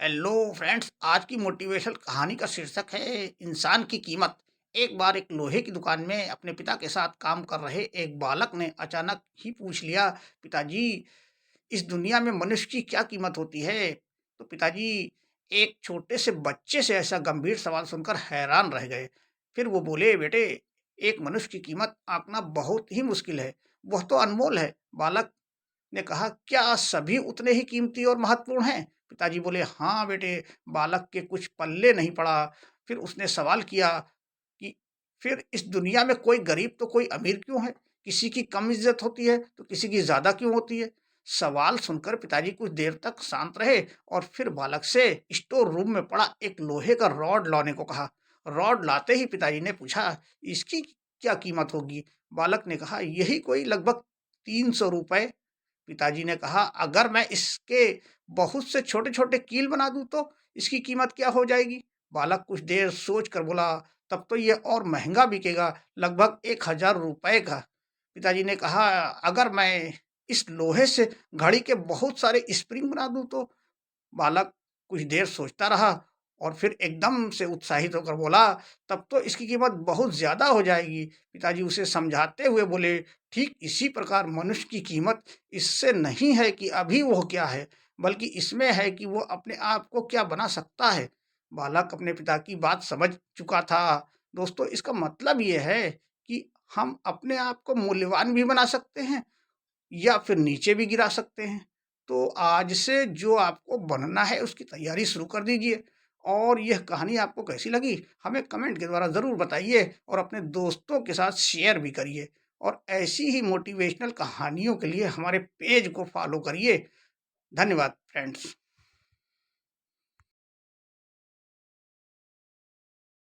Hello friends, आज की motivational कहानी का शीर्षक है इंसान की कीमत। एक बार एक लोहे की दुकान में अपने पिता के साथ काम कर रहे एक बालक ने अचानक ही पूछ लिया, पिताजी, इस दुनिया में मनुष्य की क्या कीमत होती है? तो पिताजी एक छोटे से बच्चे से ऐसा गंभीर सवाल सुनकर हैरान रह गए। फिर वो बोले, बेटे, एक मनुष्य की कीमत आंकना बहुत ही मुश्किल है। वह तो अनमोल है। बालक ने कहा, क्या सभी उतने ही कीमती और महत्वपूर्ण हैं? पिताजी बोले, हाँ बेटे। बालक के कुछ पल्ले नहीं पड़ा। फिर उसने सवाल किया कि फिर इस दुनिया में कोई गरीब तो कोई अमीर क्यों है? किसी की कम इज्जत होती है तो किसी की ज्यादा क्यों होती है? सवाल सुनकर पिताजी कुछ देर तक शांत रहे और फिर बालक से स्टोर रूम में पड़ा एक लोहे का रॉड लाने को कहा। रॉड लाते ही पिताजी ने पूछा, इसकी क्या कीमत होगी? बालक ने कहा, यही कोई लगभग 300 रुपए। पिताजी ने कहा, अगर मैं इसके बहुत से छोटे छोटे कील बना दूं तो इसकी कीमत क्या हो जाएगी? बालक कुछ देर सोच कर बोला, तब तो यह और महंगा बिकेगा, लगभग 1000 रुपए का। पिताजी ने कहा, अगर मैं इस लोहे से घड़ी के बहुत सारे स्प्रिंग बना दूं तो? बालक कुछ देर सोचता रहा और फिर एकदम से उत्साहित होकर बोला, तब तो इसकी कीमत बहुत ज्यादा हो जाएगी। पिताजी उसे समझाते हुए बोले, ठीक इसी प्रकार मनुष्य की कीमत इससे नहीं है कि अभी वो क्या है, बल्कि इसमें है कि वो अपने आप को क्या बना सकता है। बालक अपने पिता की बात समझ चुका था। दोस्तों, इसका मतलब ये है कि हम अपने आप को मूल्यवान भी बना सकते हैं या फिर नीचे भी गिरा सकते हैं। तो आज से जो आपको बनना है उसकी तैयारी शुरू कर दीजिए। और यह कहानी आपको कैसी लगी हमें कमेंट के द्वारा ज़रूर बताइए और अपने दोस्तों के साथ शेयर भी करिए। और ऐसी ही मोटिवेशनल कहानियों के लिए हमारे पेज को फॉलो करिए। धन्यवाद फ्रेंड्स।